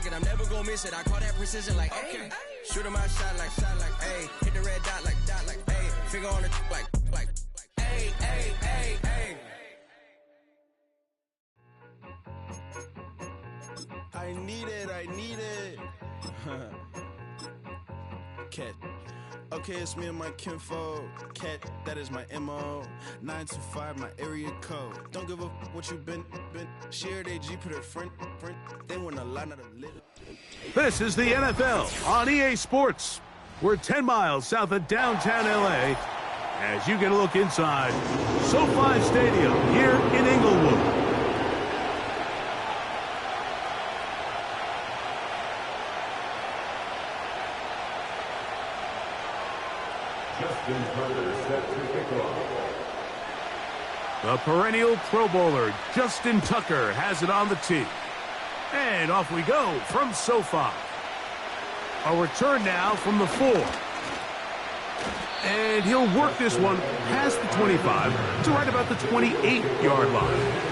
it, I'm never gonna miss it. I call that precision like, hey. Shoot my shot like, hey. Hit the red dot like, hey. Finger on the like, hey, hey, hey, hey. I need it. Cat. Okay, it's me and my kinfolk. Cat, that is my MO. 925, my area code. Don't give a what you been. Shared AG, put her friend. They want a lot of little. This is the NFL on EA Sports. We're 10 miles south of downtown LA as you get a look inside SoFi Stadium here in Inglewood. The perennial Pro Bowler, Justin Tucker, has it on the tee. And off we go from SoFi. A return now from the 4. And he'll work this one past the 25 to right about the 28-yard line.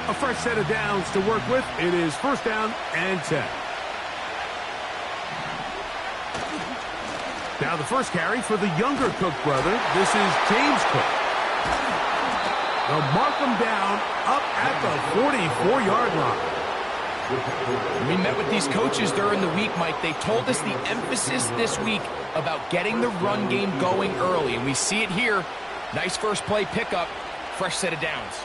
A fresh set of downs to work with. It is first down and 10. Now the first carry for the younger Cook brother. This is James Cook. They'll mark him down up at the 44-yard line. We met with these coaches during the week, Mike. They told us the emphasis this week about getting the run game going early, and we see it here. Nice first play pickup, fresh set of downs.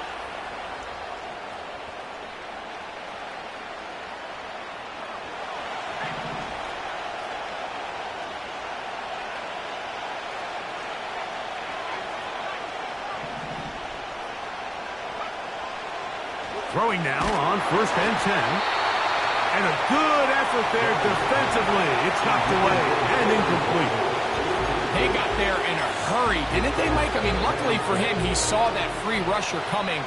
Throwing now on first and 10. And a good effort there defensively. It's knocked away and incomplete. They got there in a hurry, didn't they, Mike? I mean, luckily for him, he saw that free rusher coming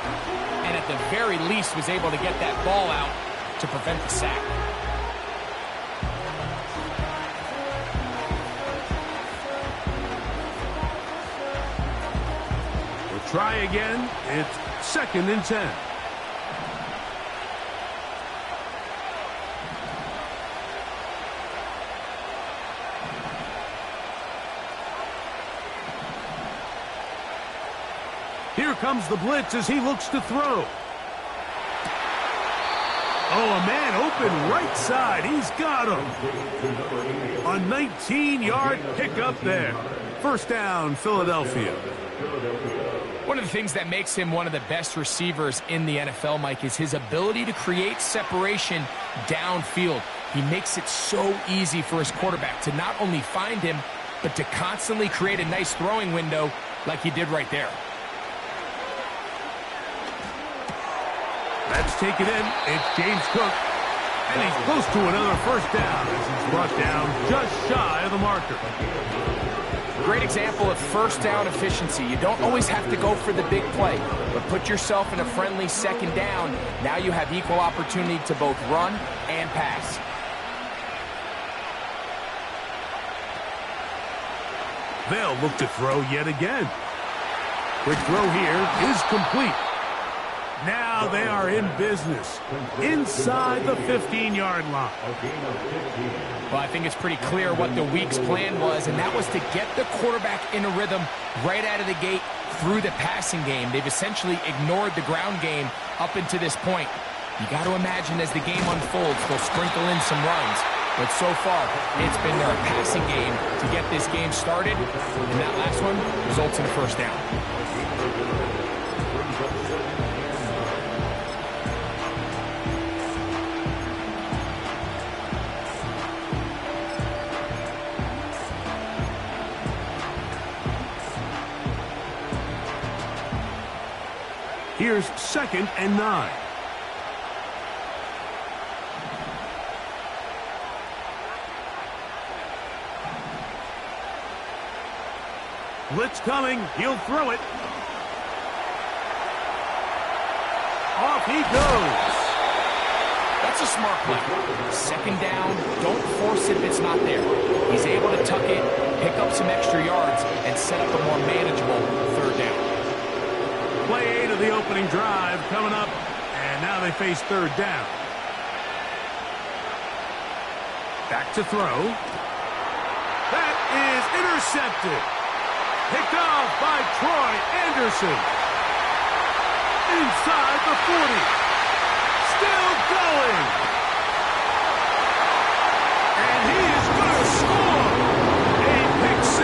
and at the very least was able to get that ball out to prevent the sack. We'll try again. It's second and 10. Here comes the blitz as he looks to throw. Oh, a man open right side. He's got him. A 19-yard pickup there. First down, Philadelphia. One of the things that makes him one of the best receivers in the NFL, Mike, is his ability to create separation downfield. He makes it so easy for his quarterback to not only find him, but to constantly create a nice throwing window like he did right there. That's taken in. It's James Cook. And he's close to another first down as he's brought down just shy of the marker. Great example of first down efficiency. You don't always have to go for the big play, but put yourself in a friendly second down. Now you have equal opportunity to both run and pass. They'll look to throw yet again. Quick throw here is complete. Now they are in business inside the 15-yard line. Well, I think it's pretty clear what the week's plan was, and that was to get the quarterback in a rhythm right out of the gate through the passing game. They've essentially ignored the ground game up until this point. You got to imagine as the game unfolds, they'll sprinkle in some runs. But so far, it's been their passing game to get this game started, and that last one results in a first down. Here's second and 9. Blitz coming. He'll throw it. off he goes. That's a smart play. Second down, don't force it if it's not there. He's able to tuck it, pick up some extra yards, and set up a more manageable third down. Play 8 of the opening drive coming up, and now they face third down. Back to throw. That is intercepted. Picked off by Troy Anderson. Inside the 40. Still going. And he is going to score. A pick 6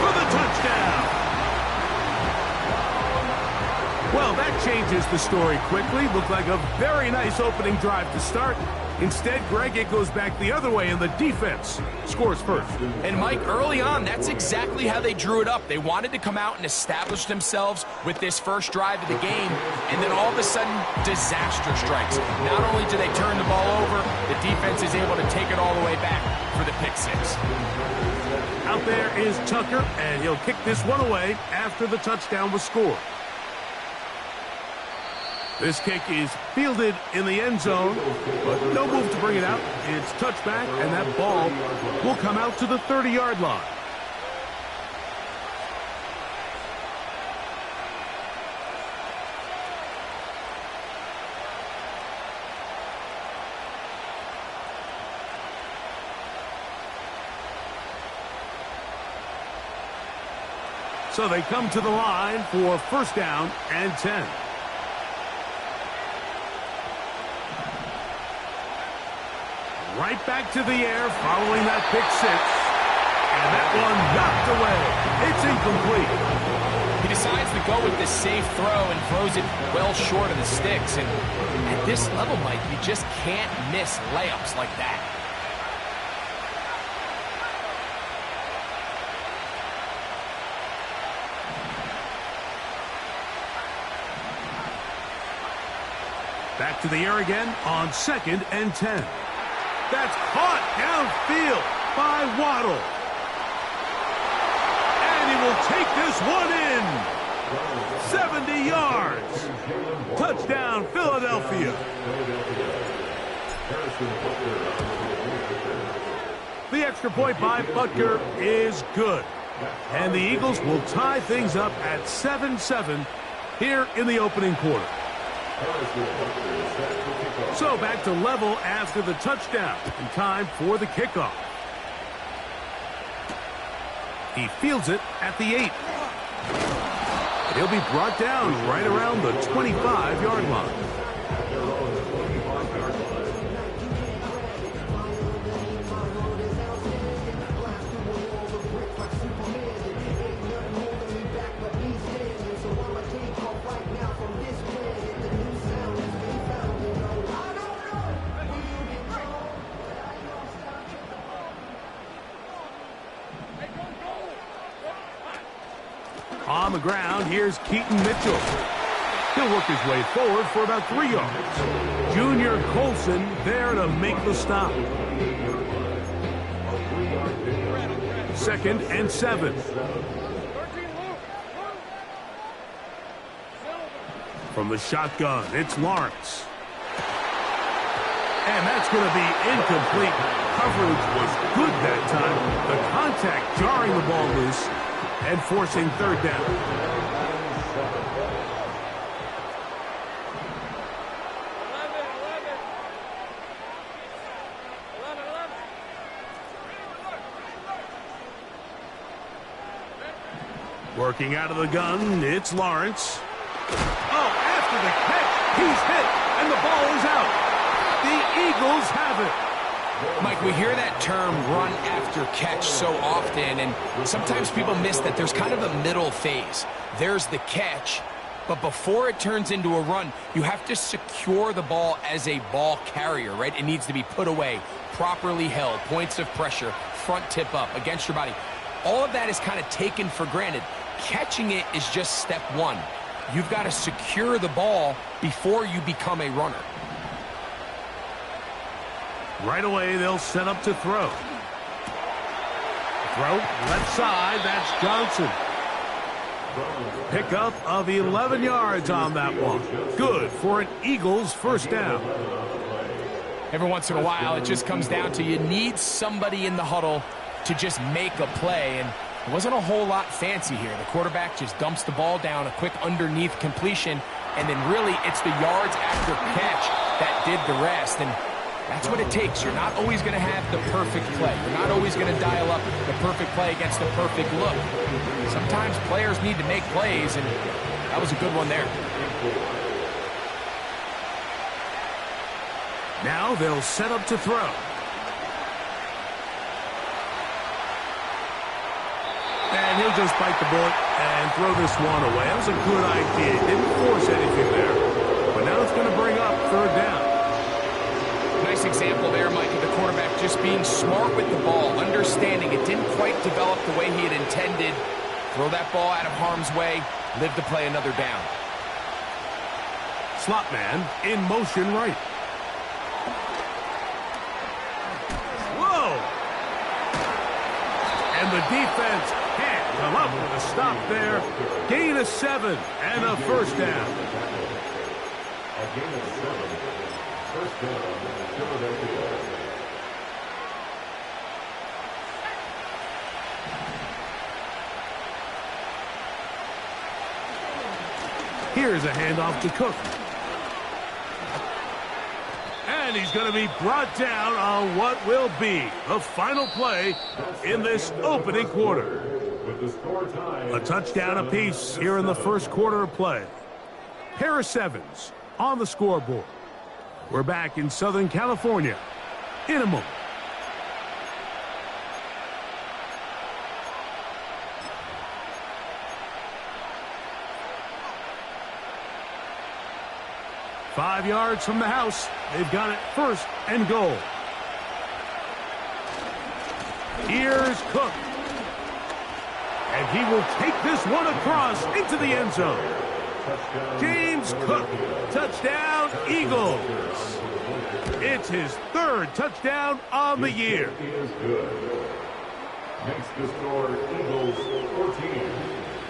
for the touchdown. Well, that changes the story quickly. Looked like a very nice opening drive to start. Instead, Greg, it goes back the other way, and the defense scores first. And, Mike, early on, that's exactly how they drew it up. They wanted to come out and establish themselves with this first drive of the game, and then all of a sudden, disaster strikes. Not only do they turn the ball over, the defense is able to take it all the way back for the pick 6. Out there is Tucker, and he'll kick this one away after the touchdown was scored. This kick is fielded in the end zone, but no move to bring it out. It's touchback, and that ball will come out to the 30-yard line. So they come to the line for first down and 10. Right back to the air following that pick 6. And that one knocked away. It's incomplete. He decides to go with the safe throw and throws it well short of the sticks. And at this level, Mike, you just can't miss layups like that. Back to the air again on second and 10. That's caught downfield by Waddle. And he will take this one in. 70 yards. Touchdown, Philadelphia. The extra point by Butker is good. And the Eagles will tie things up at 7-7 here in the opening quarter. So back to level after the touchdown, and time for the kickoff. He fields it at the 8. He'll be brought down right around the 25-yard line. On the ground, here's Keaton Mitchell. He'll work his way forward for about 3 yards. Junior Colson there to make the stop. Second and 7. From the shotgun, it's Lawrence. And that's going to be incomplete. Coverage was good that time. The contact jarring the ball loose and forcing third down. Working out of the gun, it's Lawrence. Oh, after the catch, he's hit, and the ball is out. The Eagles have it. Mike, we hear that term run after catch so often, and sometimes people miss that there's kind of a middle phase. There's the catch, but before it turns into a run, you have to secure the ball as a ball carrier, right? It needs to be put away, properly held, points of pressure, front tip up against your body. All of that is kind of taken for granted. Catching it is just step one. You've got to secure the ball before you become a runner. Right away, they'll set up to throw. Throw, left side, that's Johnson. Pickup of 11 yards on that one. Good for an Eagles first down. Every once in a while, it just comes down to you need somebody in the huddle to just make a play, and it wasn't a whole lot fancy here. The quarterback just dumps the ball down, a quick underneath completion, and then really it's the yards after catch that did the rest, and that's what it takes. You're not always going to have the perfect play. You're not always going to dial up the perfect play against the perfect look. Sometimes players need to make plays, and that was a good one there. Now they'll set up to throw. And he'll just bite the bullet and throw this one away. That was a good idea. Didn't force anything there. But now it's going to bring up third down. Nice example there, Mike, of the quarterback just being smart with the ball, understanding it didn't quite develop the way he had intended. Throw that ball out of harm's way, live to play another down. Slot man in motion right. Whoa! And the defense can't come up with a stop there. Gain of 7 and a first down. A gain of 7. First down, Philadelphia. Here's a handoff to Cook. And he's going to be brought down on what will be the final play in this opening quarter. A touchdown apiece here in the first quarter of play. Pair of 7s on the scoreboard. We're back in Southern California in a moment. Five yards from the house. They've got it first and goal. Here's Cook. And he will take this one across into the end zone. James Cook, touchdown, Eagles. It's his third touchdown on the year. Makes the score Eagles 14,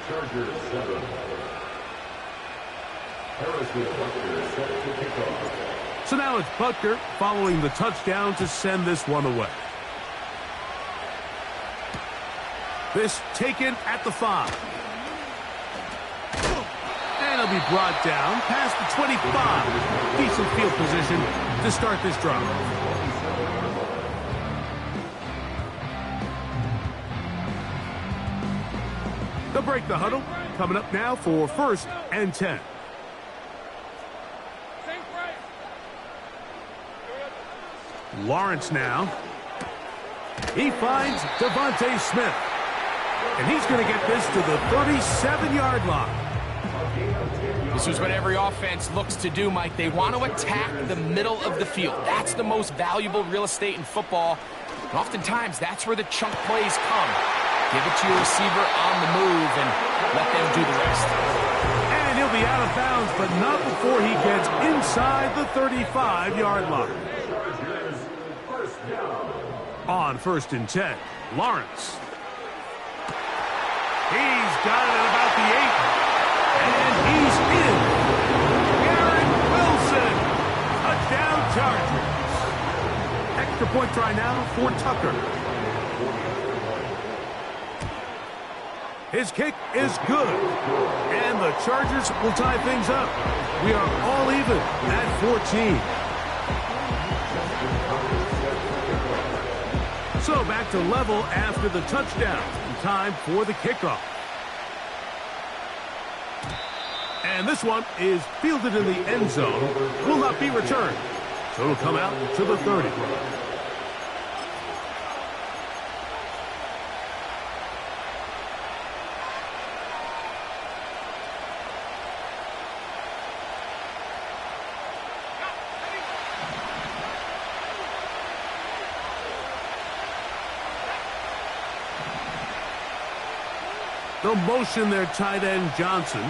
Chargers 7. Harrison Butker set to kick off. So now it's Butker following the touchdown to send this one away. This taken at the 5. And he'll be brought down past the 25. Decent field position to start this drive. They'll break the huddle. Coming up now for 1st and 10. Lawrence now. He finds Devontae Smith. And he's going to get this to the 37-yard line. This is what every offense looks to do, Mike. They want to attack the middle of the field. That's the most valuable real estate in football. And oftentimes, that's where the chunk plays come. Give it to your receiver on the move and let them do the rest. And he'll be out of bounds, but not before he gets inside the 35-yard line. On 1st and 10, Lawrence. He's got it at about the 8. And he's in. Garrett Wilson. Touchdown Chargers. Extra point try now for Tucker. His kick is good. And the Chargers will tie things up. We are all even at 14. So back to level after the touchdown. Time for the kickoff. And this one is fielded in the end zone. Will not be returned. So it'll come out to the 30. They'll motion their tight end, Johnson.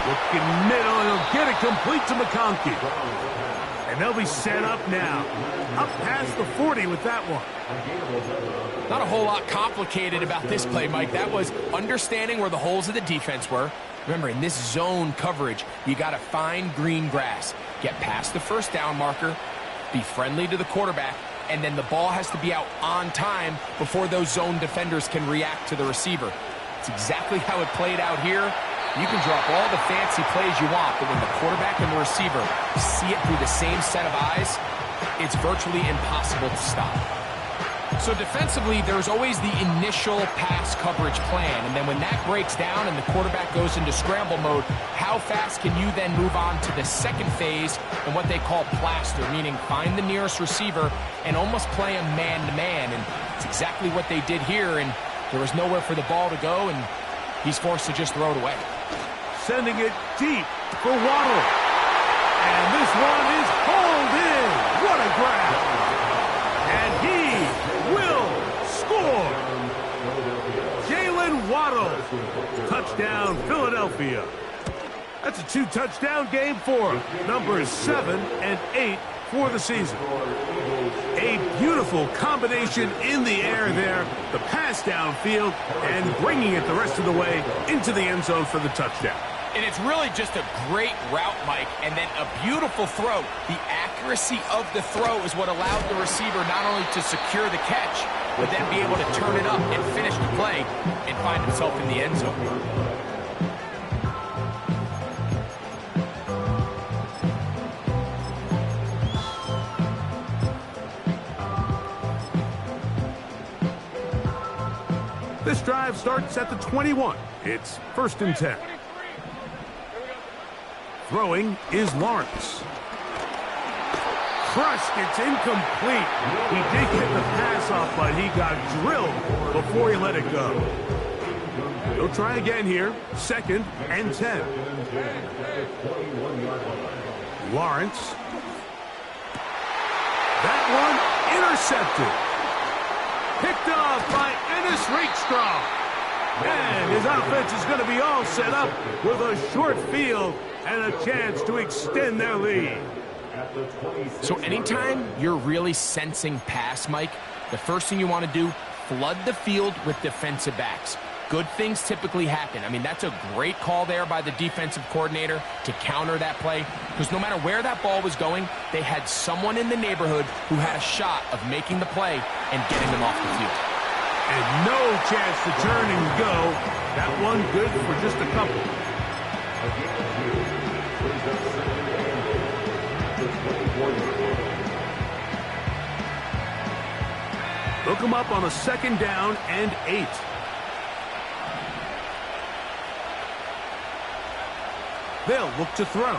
Looking middle, and he'll get it complete to McConkey. And they'll be set up now. Up past the 40 with that one. Not a whole lot complicated about this play, Mike. That was understanding where the holes of the defense were. Remember, in this zone coverage, you got to find green grass. Get past the first down marker, be friendly to the quarterback, and then the ball has to be out on time before those zone defenders can react to the receiver. It's exactly how it played out here. You can drop all the fancy plays you want, but when the quarterback and the receiver see it through the same set of eyes, it's virtually impossible to stop. So defensively, there's always the initial pass coverage plan, and then when that breaks down and the quarterback goes into scramble mode, how fast can you then move on to the second phase and what they call plaster, meaning find the nearest receiver and almost play a man-to-man, and it's exactly what they did here, and there was nowhere for the ball to go, and he's forced to just throw it away. Sending it deep for Waddle. And this one is hauled in. What a grab. And he will score. Jalen Waddle. Touchdown, Philadelphia. That's a 2-touchdown game for numbers 7 and 8 for the season. A beautiful combination in the air there. The pass downfield and bringing it the rest of the way into the end zone for the touchdown. And it's really just a great route, Mike, and then a beautiful throw. The accuracy of the throw is what allowed the receiver not only to secure the catch, but then be able to turn it up and finish the play and find himself in the end zone. This drive starts at the 21. It's 1st and 10. Throwing is Lawrence. Crushed, it's incomplete. He did get the pass off, but he got drilled before he let it go. He'll try again here. 2nd and 10. Lawrence. That one intercepted. Picked off by Ennis Rakestraw. And his offense is going to be all set up with a short field and a chance to extend their lead. So anytime you're really sensing pass, Mike, the first thing you want to do, flood the field with defensive backs. Good things typically happen. I mean, that's a great call there by the defensive coordinator to counter that play, because no matter where that ball was going, they had someone in the neighborhood who had a shot of making the play and getting them off the field. And no chance to turn and go. That one good for just a couple. Look him up on a 2nd down and 8. They'll look to throw.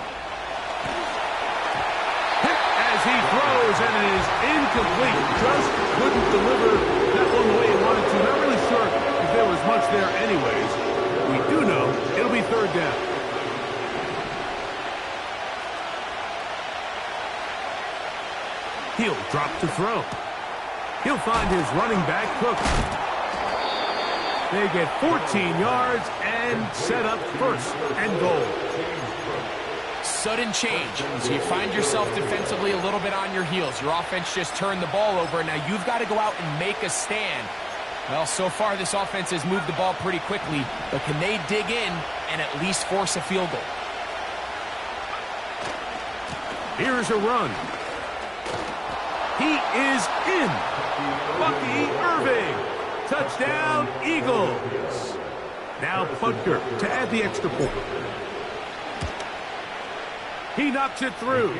Hit as he throws, and it is incomplete. Just couldn't deliver that one the way he wanted to. Not really sure if there was much there anyways. We do know it'll be 3rd down. He'll drop to throw. He'll find his running back, Cook. They get 14 yards and set up 1st and goal. Sudden change. So you find yourself defensively a little bit on your heels. Your offense just turned the ball over. Now you've got to go out and make a stand. Well, so far this offense has moved the ball pretty quickly, but can they dig in and at least force a field goal? Here's a run. He is in. Bucky Irving. Touchdown, Eagles. Now Butker to add the extra point. He knocks it through.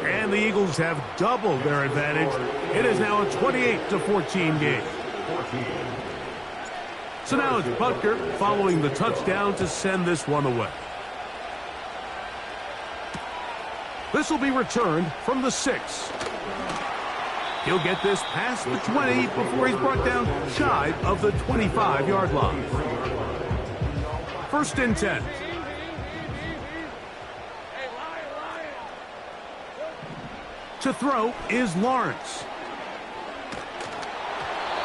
And the Eagles have doubled their advantage. It is now a 28-14 game. So now it's Butker following the touchdown to send this one away. This will be returned from the 6. He'll get this past the 20 before he's brought down shy of the 25-yard line. 1st and 10. To throw is Lawrence.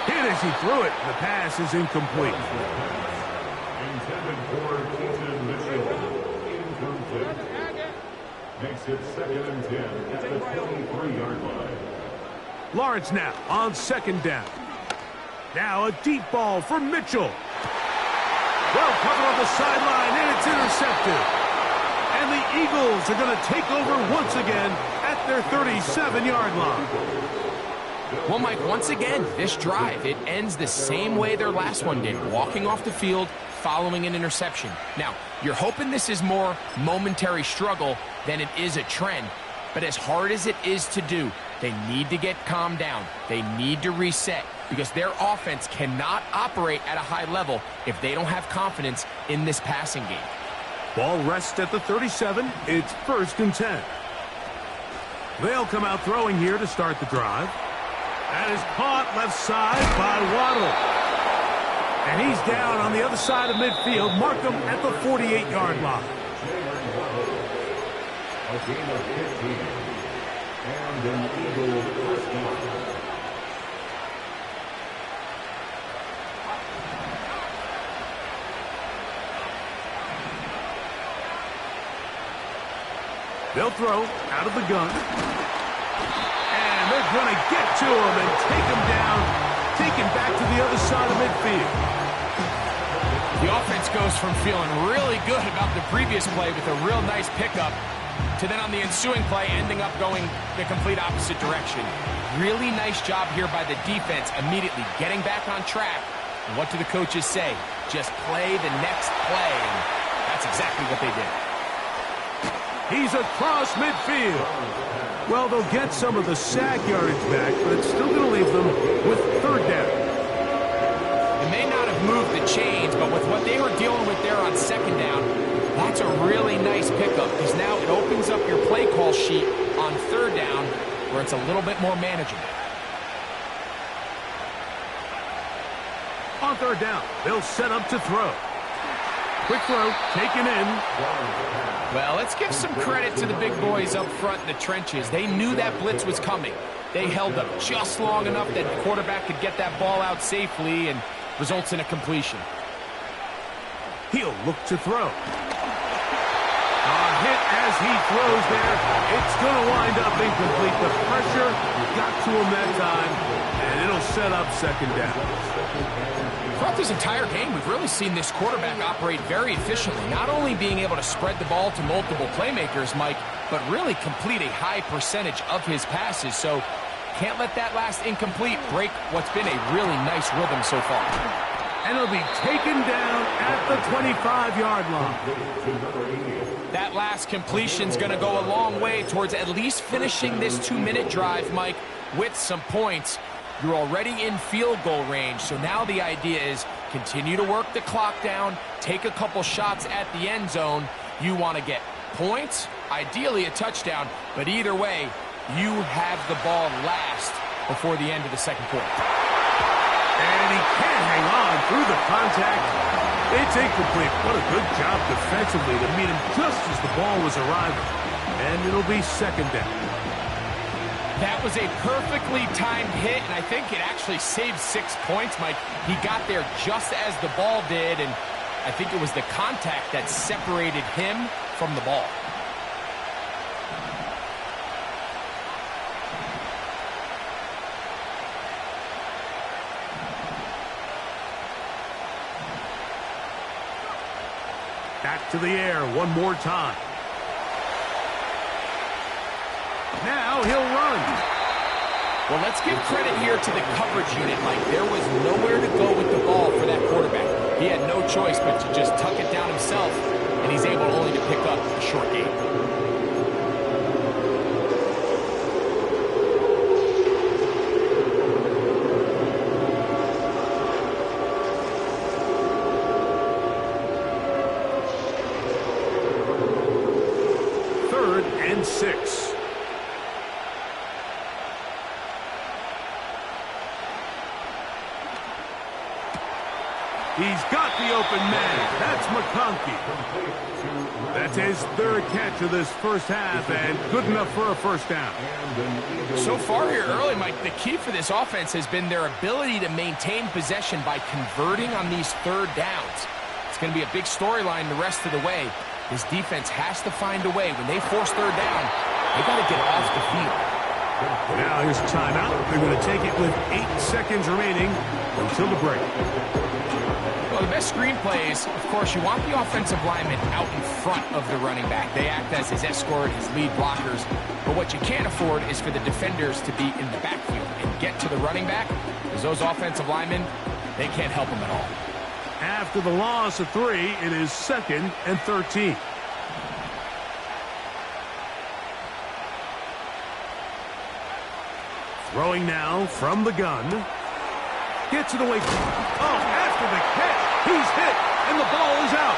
Hit as he threw it. The pass is incomplete. Intended for Keaton Mitchell. Incomplete. Makes it 2nd and 10 at the 23-yard line. Lawrence now on 2nd down. Now a deep ball for Mitchell. Well covered on the sideline, and it's intercepted. And the Eagles are going to take over once again at their 37-yard line. Well, Mike, once again, this drive, it ends the same way their last one did, walking off the field, following an interception. Now, you're hoping this is more momentary struggle than it is a trend, but as hard as it is to do, they need to get calmed down. They need to reset because their offense cannot operate at a high level if they don't have confidence in this passing game. Ball rests at the 37. It's 1st and 10. They'll come out throwing here to start the drive. That is caught left side by Waddle. And he's down on the other side of midfield. Mark him at the 48-yard line. A gain of 15. And an Eagle first down. They'll throw out of the gun. And they're going to get to him and take him down, take him back to the other side of midfield. The offense goes from feeling really good about the previous play with a real nice pickup to then on the ensuing play ending up going the complete opposite direction. Really nice job here by the defense immediately getting back on track. And what do the coaches say? Just play the next play. And that's exactly what they did. He's across midfield. Well, they'll get some of the sack yardage back, but it's still going to leave them with 3rd down. They may not have moved the chains, but with what they were dealing with there on 2nd down, that's a really nice pickup because now it opens up your play call sheet on 3rd down where it's a little bit more manageable. On 3rd down, they'll set up to throw. Quick throw, taken in. Well, let's give some credit to the big boys up front in the trenches. They knew that blitz was coming. They held up just long enough that the quarterback could get that ball out safely and results in a completion. He'll look to throw. A hit as he throws there. It's going to wind up incomplete. The pressure got to him that time, and it'll set up 2nd down. Throughout this entire game, we've really seen this quarterback operate very efficiently, not only being able to spread the ball to multiple playmakers, Mike, but really complete a high percentage of his passes. So can't let that last incomplete break what's been a really nice rhythm so far. And it'll be taken down at the 25-yard line. That last completion's going to go a long way towards at least finishing this 2-minute drive, Mike, with some points. You're already in field goal range, so now the idea is continue to work the clock down, take a couple shots at the end zone. You want to get points, ideally a touchdown, but either way, you have the ball last before the end of the 2nd quarter. And he can't hang on through the contact. It's incomplete. What a good job defensively to meet him just as the ball was arriving. And it'll be 2nd down. That was a perfectly timed hit, and I think it actually saved 6 points, Mike. He got there just as the ball did, and I think it was the contact that separated him from the ball. Back to the air one more time. Now he'll run. Well, let's give credit here to the coverage unit, Mike. There was nowhere to go with the ball for that quarterback. He had no choice but to just tuck it down himself, and he's able only to pick up a short gain. Third and 6. He's got the open man. That's McConkey. That's his 3rd catch of this first half, and good enough for a 1st down. So far here early, Mike, the key for this offense has been their ability to maintain possession by converting on these 3rd downs. It's going to be a big storyline the rest of the way. This defense has to find a way. When they force third down, they got to get off the field. Now here's a timeout. They're going to take it with 8 seconds remaining until the break. Well, the best screen plays, of course, you want the offensive lineman out in front of the running back. They act as his escort, his lead blockers. But what you can't afford is for the defenders to be in the backfield and get to the running back, because those offensive linemen, they can't help him at all. After the loss of 3, it is 2nd and 13. Throwing now from the gun. Gets it away. Oh, after the catch, he's hit, and the ball is out.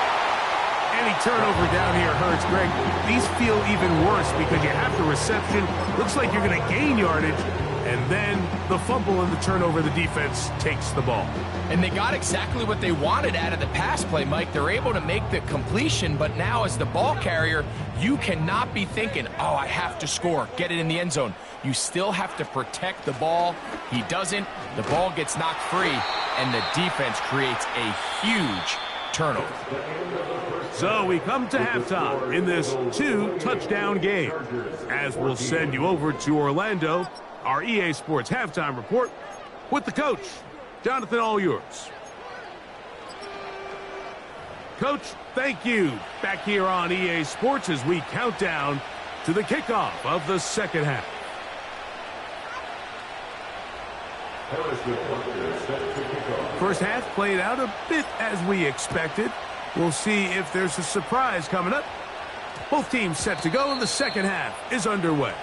Any turnover down here hurts, Greg. These feel even worse because you have the reception. Looks like you're going to gain yardage, and then the fumble and the turnover, the defense takes the ball. And they got exactly what they wanted out of the pass play, Mike. They're able to make the completion, but now as the ball carrier, you cannot be thinking, oh, I have to score, get it in the end zone. You still have to protect the ball. He doesn't. The ball gets knocked free, and the defense creates a huge turnover. So we come to halftime in this 2-touchdown game. As we'll send you over to Orlando, our EA Sports halftime report with the coach, Jonathan, all yours. Coach, thank you. Back here on EA Sports as we count down to the kickoff of the second half. First half played out a bit as we expected. We'll see if there's a surprise coming up. Both teams set to go, and the second half is underway.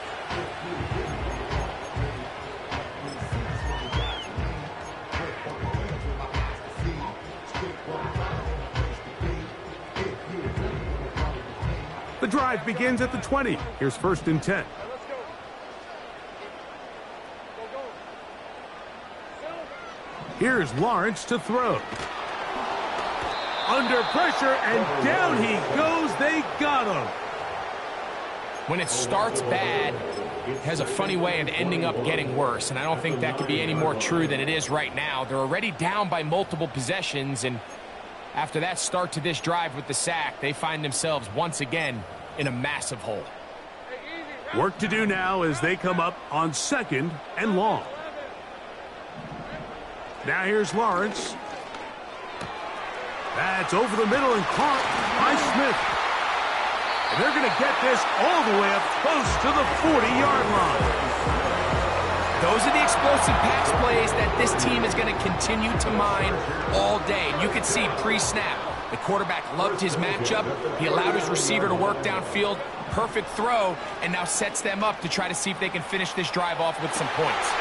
The drive begins at the 20. Here's 1st and 10. Here's Lawrence to throw. Under pressure, and down he goes. They got him. When it starts bad, it has a funny way of ending up getting worse, and I don't think that could be any more true than it is right now. They're already down by multiple possessions, and after that start to this drive with the sack, they find themselves once again in a massive hole. Work to do now as they come up on 2nd and long. Now here's Lawrence. That's over the middle and caught by Smith. And they're going to get this all the way up close to the 40-yard line. Those are the explosive pass plays that this team is going to continue to mine all day. And you could see pre-snap, the quarterback loved his matchup. He allowed his receiver to work downfield. Perfect throw, and now sets them up to try to see if they can finish this drive off with some points.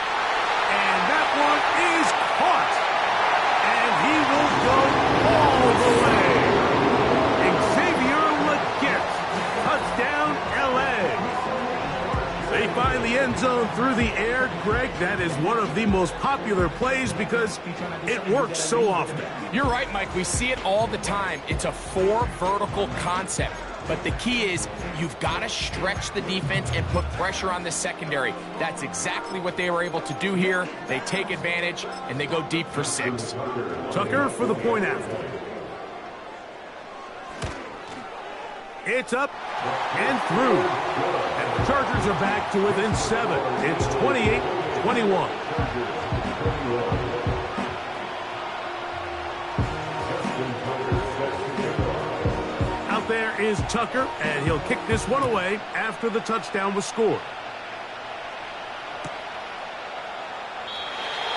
And that one is caught. And he will go all the way. Xavier Legette, touchdown LA. They find the end zone through the air. Greg, that is one of the most popular plays because it works so often. You're right, Mike. We see it all the time. It's a 4 vertical concept. But the key is you've got to stretch the defense and put pressure on the secondary. That's exactly what they were able to do here. They take advantage, and they go deep for 6. Tucker for the point after. It's up and through. And the Chargers are back to within 7. It's 28-21. There is Tucker, and he'll kick this one away after the touchdown was scored.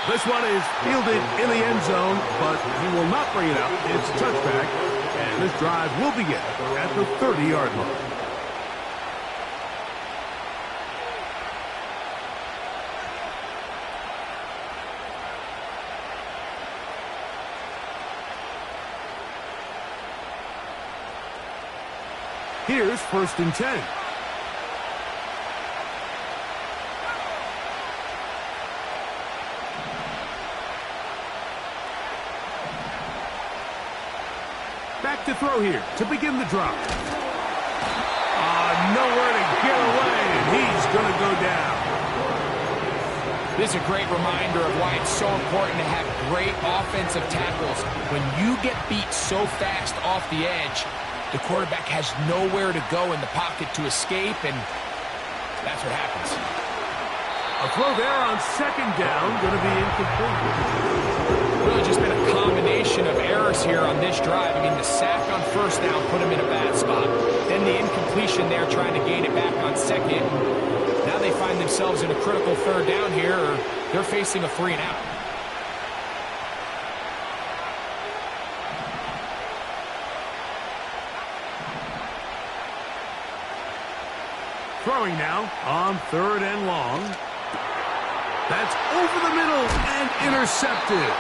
This one is fielded in the end zone, but he will not bring it up. It's a touchback, and this drive will begin at the 30-yard line. Here's 1st and 10. Back to throw here to begin the drop. Nowhere to get away, and he's going to go down. This is a great reminder of why it's so important to have great offensive tackles. When you get beat so fast off the edge, the quarterback has nowhere to go in the pocket to escape, and that's what happens. A throw there on second down, going to be incomplete. Really just been a combination of errors here on this drive. I mean, the sack on first down put him in a bad spot. Then the incompletion there trying to gain it back on second. Now they find themselves in a critical third down here, or they're facing a 3-and-out. Throwing now on 3rd and long. That's over the middle and intercepted.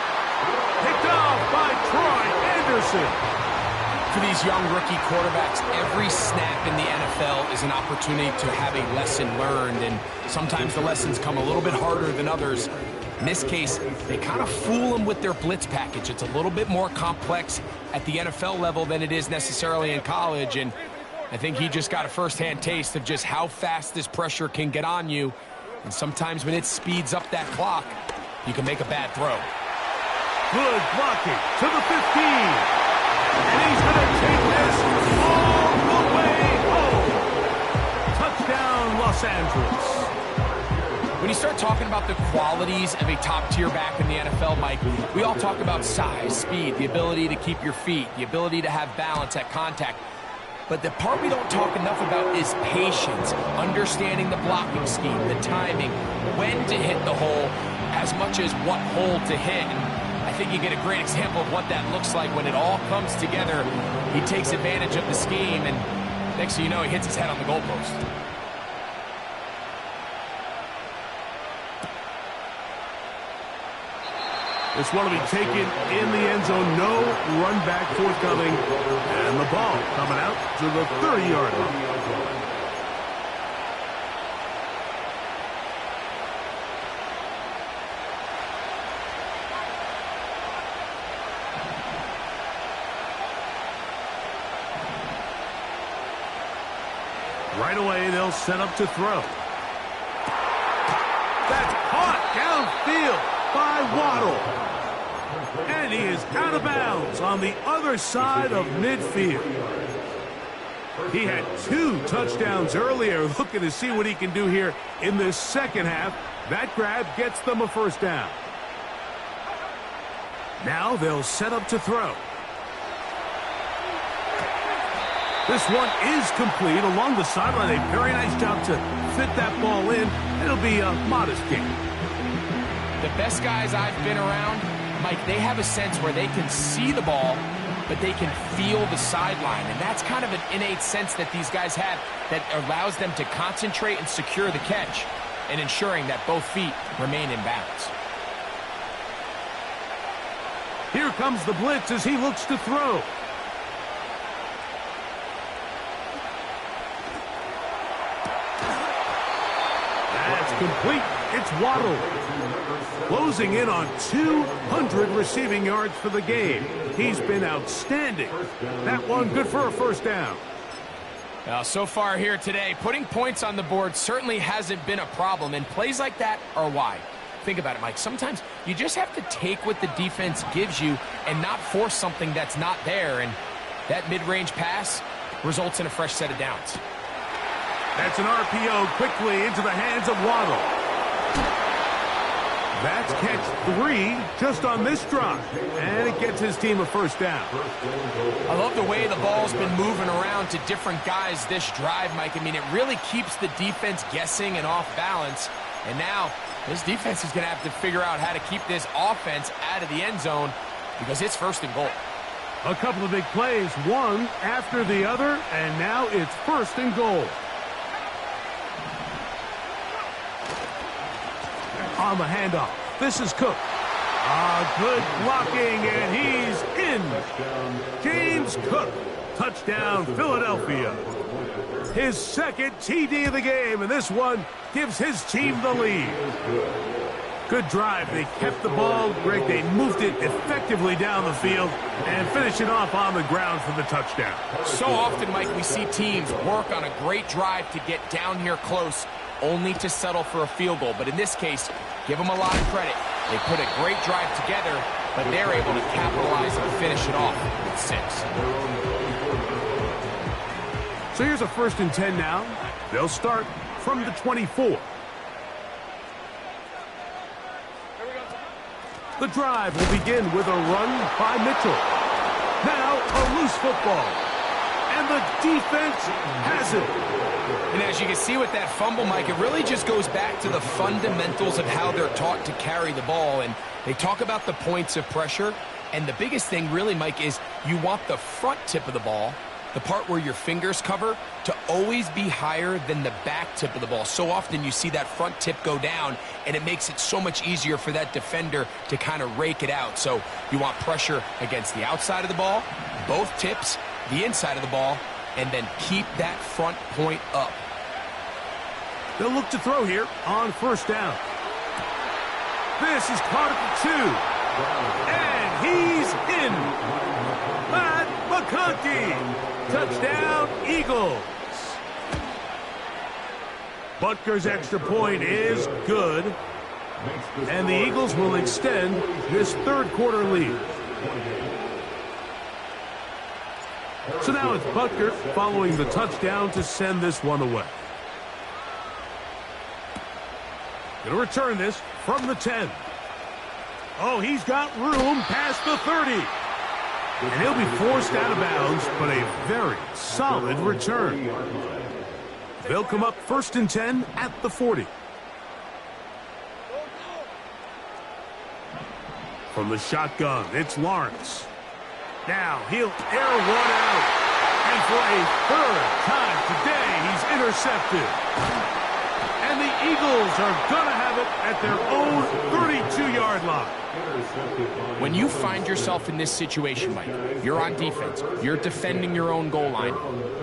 Picked off by Troy Anderson. For these young rookie quarterbacks, every snap in the NFL is an opportunity to have a lesson learned, and sometimes the lessons come a little bit harder than others. In this case, they kind of fool them with their blitz package. It's a little bit more complex at the NFL level than it is necessarily in college, and I think he just got a first-hand taste of just how fast this pressure can get on you. And sometimes when it speeds up that clock, you can make a bad throw. Good blocking to the 15. And he's going to take this all the way home. Touchdown, Los Angeles. When you start talking about the qualities of a top-tier back in the NFL, Mike, we all talk about size, speed, the ability to keep your feet, the ability to have balance at contact. But the part we don't talk enough about is patience, understanding the blocking scheme, the timing, when to hit the hole, as much as what hole to hit. And I think you get a great example of what that looks like when it all comes together. He takes advantage of the scheme, and next thing you know, he hits his head on the goalpost. This one will be taken in the end zone. No run back forthcoming. And the ball coming out to the 30-yard line. Right away, they'll set up to throw. That's caught downfield by Waddle. And he is out of bounds on the other side of midfield. He had 2 touchdowns earlier, looking to see what he can do here in the second half. That grab gets them a first down. Now they'll set up to throw. This one is complete along the sideline. A very nice job to fit that ball in. It'll be a modest gain. The best guys I've been around, Mike, they have a sense where they can see the ball, but they can feel the sideline. And that's kind of an innate sense that these guys have that allows them to concentrate and secure the catch and ensuring that both feet remain in balance. Here comes the blitz as he looks to throw. That's complete. It's Waddle. Closing in on 200 receiving yards for the game. He's been outstanding. That one good for a first down. Now, so far here today, putting points on the board certainly hasn't been a problem, and plays like that are why. Think about it, Mike. Sometimes you just have to take what the defense gives you and not force something that's not there, and that mid-range pass results in a fresh set of downs. That's an RPO quickly into the hands of Waddle. That's catch 3 just on this drive, and it gets his team a first down. I love the way the ball's been moving around to different guys this drive, Mike. I mean, it really keeps the defense guessing and off balance. And now this defense is going to have to figure out how to keep this offense out of the end zone because it's first and goal. A couple of big plays, one after the other, and now it's first and goal. On the handoff, this is Cook. Good blocking, and he's in. James Cook, touchdown Philadelphia. His second TD of the game, and this one gives his team the lead. Good drive. They kept the ball. Greg, they moved it effectively down the field and finish it off on the ground for the touchdown. So often, Mike, we see teams work on a great drive to get down here close, only to settle for a field goal. But in this case, give them a lot of credit. They put a great drive together, but they're able to capitalize and finish it off with 6. So here's a 1st and 10 now. They'll start from the 24. The drive will begin with a run by Mitchell. Now a loose football. And the defense has it. And as you can see with that fumble, Mike, it really just goes back to the fundamentals of how they're taught to carry the ball. And they talk about the points of pressure. And the biggest thing really, Mike, is you want the front tip of the ball, the part where your fingers cover, to always be higher than the back tip of the ball. So often you see that front tip go down, and it makes it so much easier for that defender to kind of rake it out. So you want pressure against the outside of the ball, both tips, the inside of the ball, and then keep that front point up. They'll look to throw here on 1st down. This is caught at the 2. And he's in. Matt McConkey. Touchdown, Eagles. Butker's extra point is good. And the Eagles will extend this 3rd quarter lead. So now it's Butker following the touchdown to send this one away. Going to return this from the 10. Oh, he's got room past the 30. And he'll be forced out of bounds, but a very solid return. They'll come up 1st and 10 at the 40. From the shotgun, it's Lawrence. Now he'll air one out. And for a 3rd time today, he's intercepted. And the Eagles are going to have it at their own 32-yard line. When you find yourself in this situation, Mike, you're on defense, you're defending your own goal line,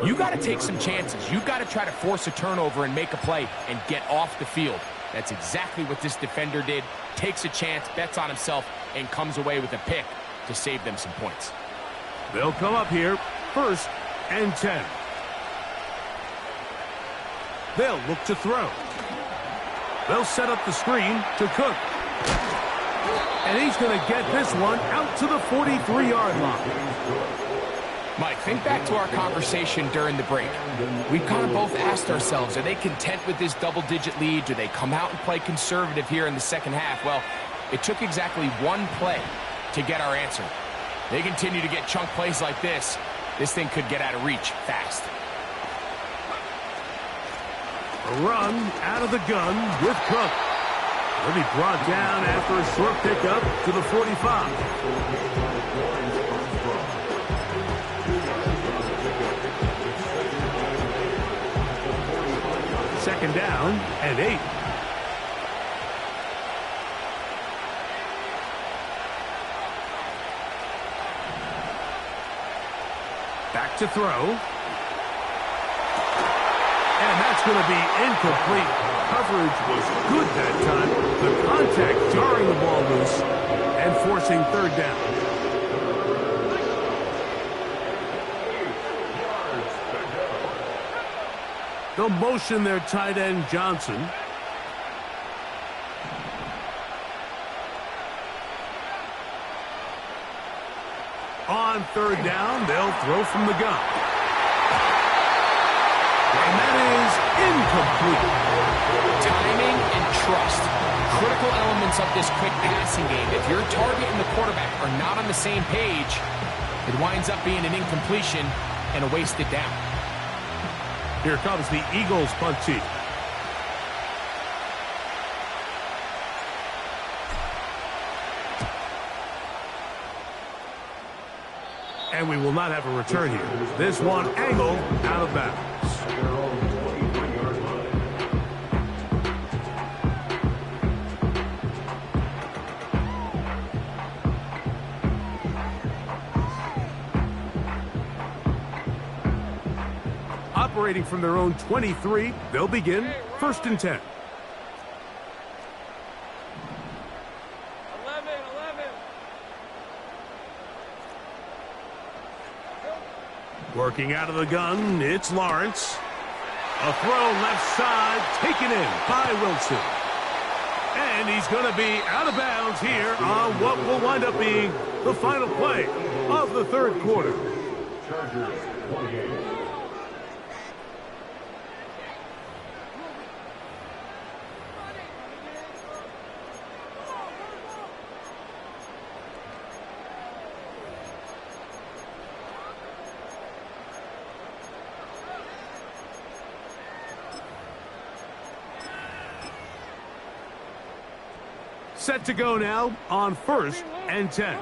you got to take some chances. You've got to try to force a turnover and make a play and get off the field. That's exactly what this defender did. Takes a chance, bets on himself, and comes away with a pick to save them some points. They'll come up here 1st and 10. They'll look to throw. They'll set up the screen to Cook. And he's going to get this one out to the 43-yard line. Mike, think back to our conversation during the break. We kind of both asked ourselves, are they content with this double-digit lead? Do they come out and play conservative here in the 2nd half? Well, it took exactly one play to get our answer. They continue to get chunk plays like this. This thing could get out of reach fast. A run out of the gun with Cook. He'll be brought down after a short pickup to the 45. Second down and 8. Back to throw. And that's going to be incomplete. Coverage was good that time. The contact jarring the ball loose and forcing 3rd down. They'll motion their tight end Johnson. On 3rd down, they'll throw from the gun. And that is incomplete. Timing and trust. Critical elements of this quick passing game. If your target and the quarterback are not on the same page, it winds up being an incompletion and a wasted down. Here comes the Eagles punt team. And we will not have a return here. This one angled out of bounds. Operating from their own 23, they'll begin 1st and 10. 11. Working out of the gun, it's Lawrence. A throw left side, taken in by Wilson. And he's going to be out of bounds here on what will wind up being the final play of the 3rd quarter. Chargers 28. Set to go now on 1st and 10.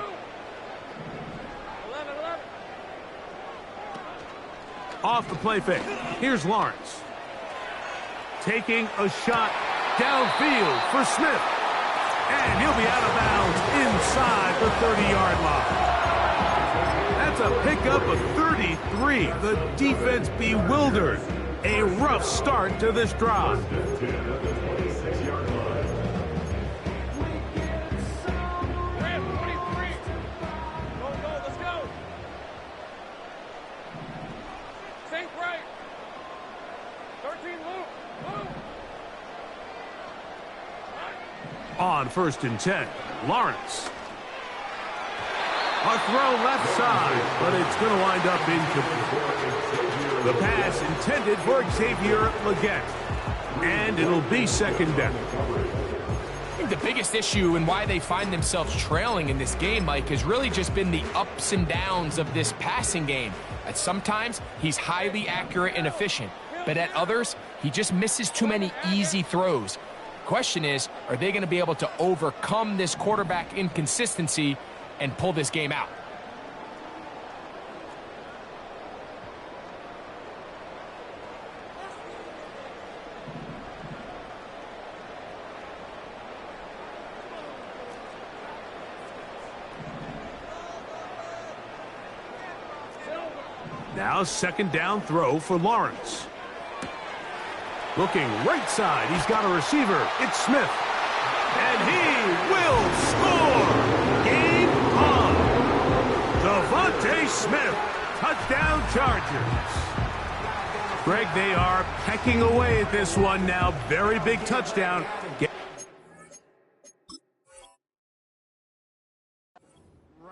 Off the play fake. Here's Lawrence. Taking a shot downfield for Smith. And he'll be out of bounds inside the 30-yard line. That's a pickup of 33. The defense bewildered. A rough start to this drive. On 1st and 10, Lawrence. A throw left side, but it's going to wind up incomplete. The pass intended for Xavier Legette, and it'll be 2nd down. I think the biggest issue and why they find themselves trailing in this game, Mike, has really just been the ups and downs of this passing game. At sometimes, he's highly accurate and efficient, but at others, he just misses too many easy throws. Question is, are they going to be able to overcome this quarterback inconsistency and pull this game out? Now 2nd down throw for Lawrence. Looking right side, he's got a receiver. It's Smith. And he will score! Game on! Devontae Smith, touchdown Chargers. Greg, they are pecking away at this one now. Very big touchdown.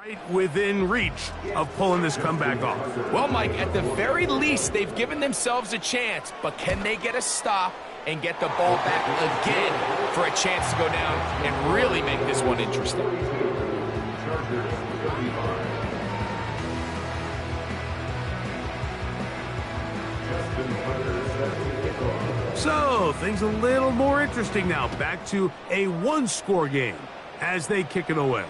Right within reach of pulling this comeback off. Well, Mike, at the very least, they've given themselves a chance, but can they get a stop and get the ball back again for a chance to go down and really make this one interesting? So, things a little more interesting now. Back to a one-score game as they kick it away.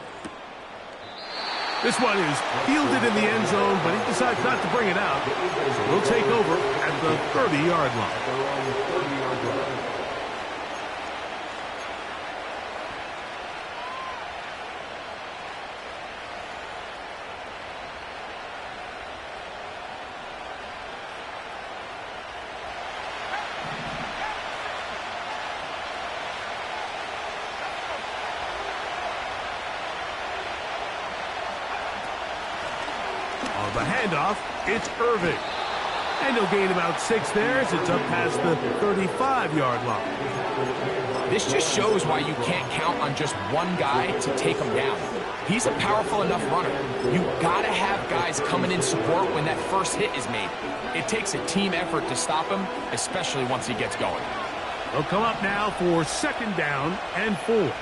This one is fielded in the end zone, but he decides not to bring it out. So he'll take over at the 30-yard line. The handoff, it's Irving. And he'll gain about 6 there as it's up past the 35-yard line. This just shows why you can't count on just one guy to take him down. He's a powerful enough runner. You gotta have guys coming in support when that first hit is made. It takes a team effort to stop him, especially once he gets going. They'll come up now for 2nd down and 4.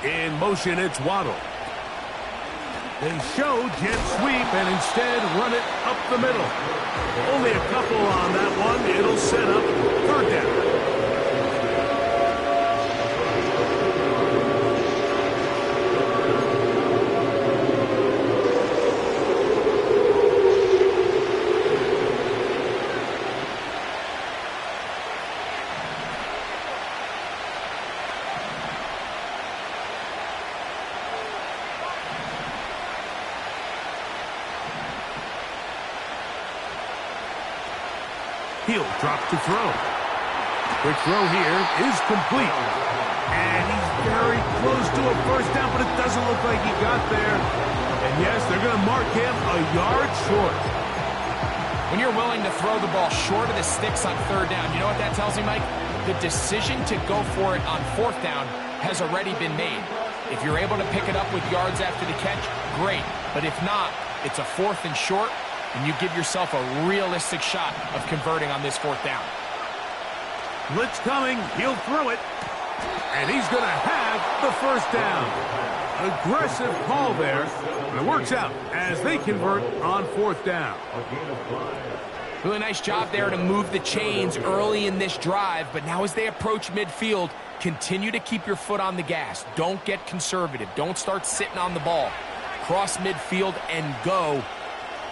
In motion, it's Waddle. They show jet sweep and instead run it up the middle. Only a couple on that one. It'll set up 3rd down. He'll drop to throw. Quick throw here is complete. And he's very close to a 1st down, but it doesn't look like he got there. And yes, they're going to mark him a yard short. When you're willing to throw the ball short of the sticks on 3rd down, you know what that tells me, Mike? The decision to go for it on 4th down has already been made. If you're able to pick it up with yards after the catch, great. But if not, it's a 4th and short, and you give yourself a realistic shot of converting on this 4th down. Blitz coming, he'll throw it, and he's going to have the 1st down. Aggressive call there, and it works out as they convert on 4th down. Really nice job there to move the chains early in this drive, but now as they approach midfield, continue to keep your foot on the gas. Don't get conservative. Don't start sitting on the ball. Cross midfield and go.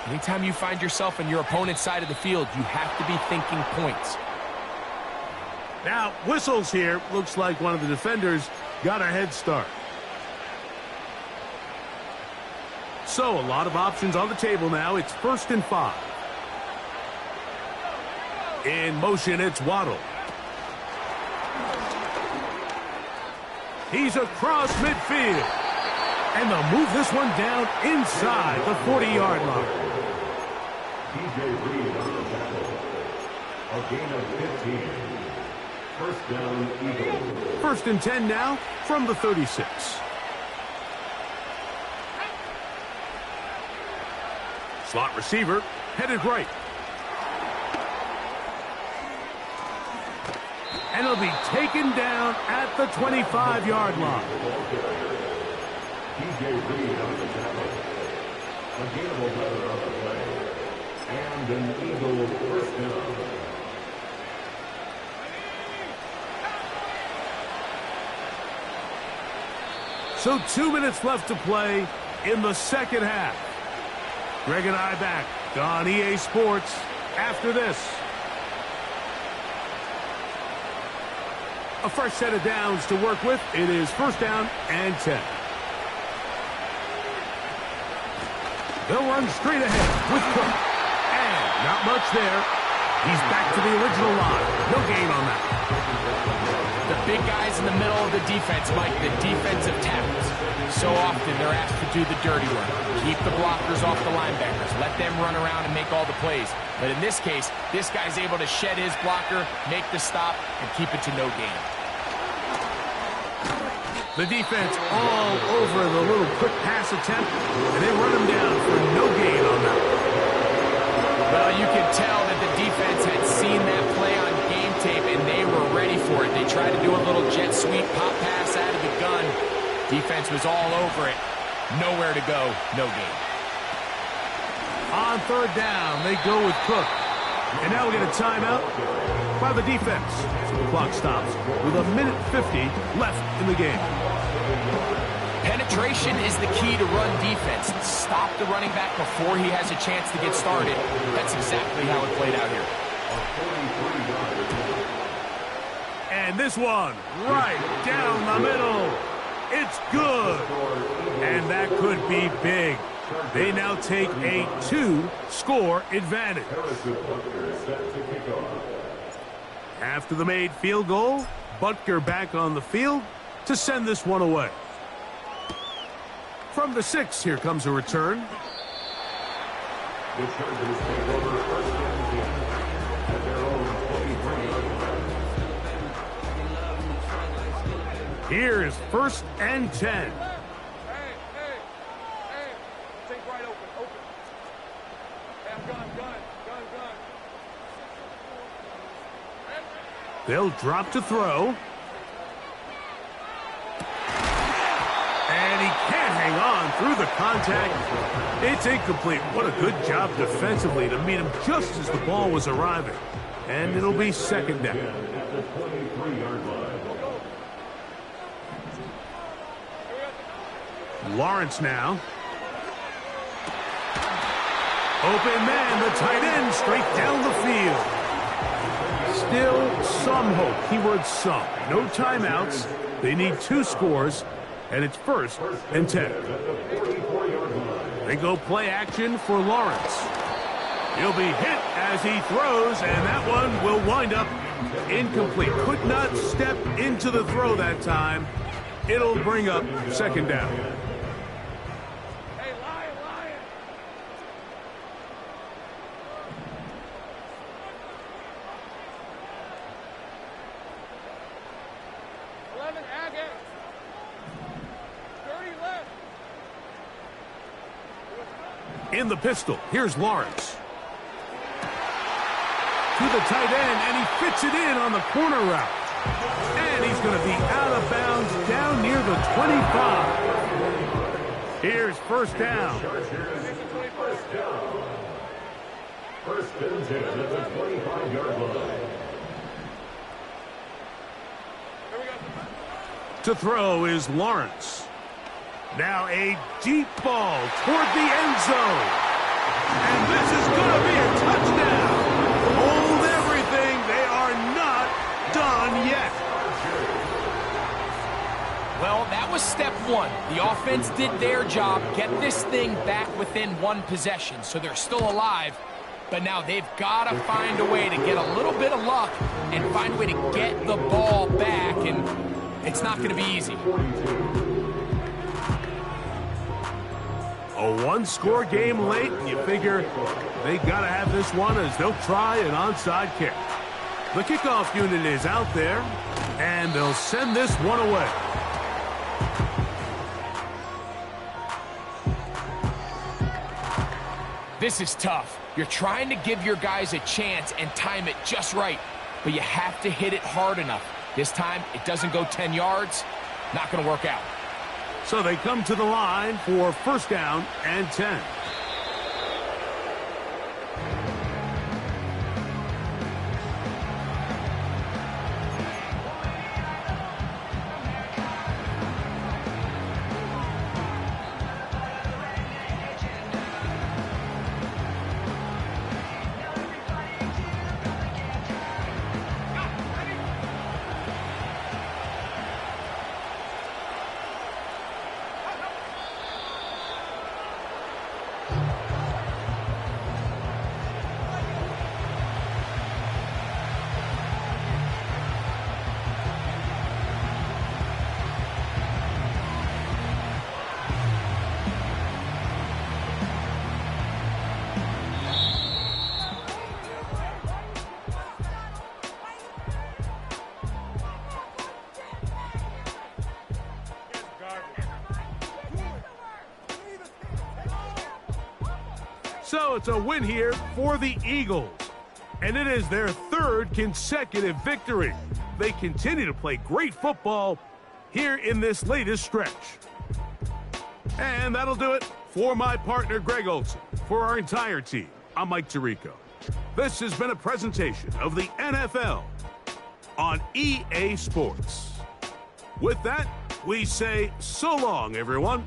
Anytime you find yourself on your opponent's side of the field, you have to be thinking points. Now, whistles here. Looks like one of the defenders got a head start. So, a lot of options on the table now. It's 1st and 5. In motion, it's Waddle. He's across midfield. And they'll move this one down inside the 40-yard line. DJ Reed on the tackle. A gain of 15. First down, Eagles. 1st and 10 now from the 36. Slot receiver headed right. And he'll be taken down at the 25-yard line. DJ Reed on the tackle. A gain of 11 on the play. And an Eagle first down. So 2 minutes left to play in the second half. Greg and I back on EA Sports after this. A fresh set of downs to work with. It is 1st down and 10. They'll run straight ahead with Cook. And not much there. He's back to the original line. No gain on that. The big guys in the middle of the defense, Mike, the defensive tackles. So often they're asked to do the dirty work. Keep the blockers off the linebackers. Let them run around and make all the plays. But in this case, this guy's able to shed his blocker, make the stop, and keep it to no gain. The defense all over the little quick pass attempt, and they run him down for no gain on that. Well, you can tell that the defense had seen that play on game tape, and they were ready for it. They tried to do a little jet sweep pop pass out of the gun. Defense was all over it. Nowhere to go, no gain. On 3rd down, they go with Cook. And now we get a timeout by the defense. So the clock stops with 1:50 left in the game. Penetration is the key to run defense. Stop the running back before he has a chance to get started. That's exactly how it played out here. And this one, right down the middle. It's good. And that could be big. They now take a 2-score advantage. After the made field goal, Butker back on the field to send this one away. From the 6, here comes a return. The Chargers take over 1st and 10 at their own 23-yard line. Here's 1st and 10. Think right open. Hey, I'm gun. They'll drop to throw. And he can't hang on through the contact. It's incomplete. What a good job defensively to meet him just as the ball was arriving. And it'll be 2nd down. At the 23-yard line. Lawrence now. Open man, the tight end, straight down the field. Still some hope. Keyword some. No timeouts. They need 2 scores, and it's 1st and 10. They go play action for Lawrence. He'll be hit as he throws, and that one will wind up incomplete. Could not step into the throw that time. It'll bring up 2nd down. Hey, Lion. 11, Agate. 30 left. In the pistol, here's Lawrence. To the tight end, and he fits it in on the corner route. And he's going to be out of bounds down near the 25. Here's 1st down. First and 10 at the 25-yard line. To throw is Lawrence. Now a deep ball toward the end zone. And this is going to be a touchdown. Hold everything. They are not done yet. Well, that was step one. The offense did their job, get this thing back within one possession, so they're still alive. But now they've got to find a way to get a little bit of luck and find a way to get the ball back, and it's not going to be easy. A one-score game late, and you figure they got to have this one as they'll try an onside kick. The kickoff unit is out there, and they'll send this one away. This is tough. You're trying to give your guys a chance and time it just right, but you have to hit it hard enough. This time, it doesn't go 10 yards. Not going to work out. So they come to the line for first down and 10. So it's a win here for the Eagles, and it is their third consecutive victory. They continue to play great football here in this latest stretch. And that'll do it for my partner, Greg Olson. For our entire team, I'm Mike Tirico. This has been a presentation of the NFL on EA Sports. With that, we say so long, everyone.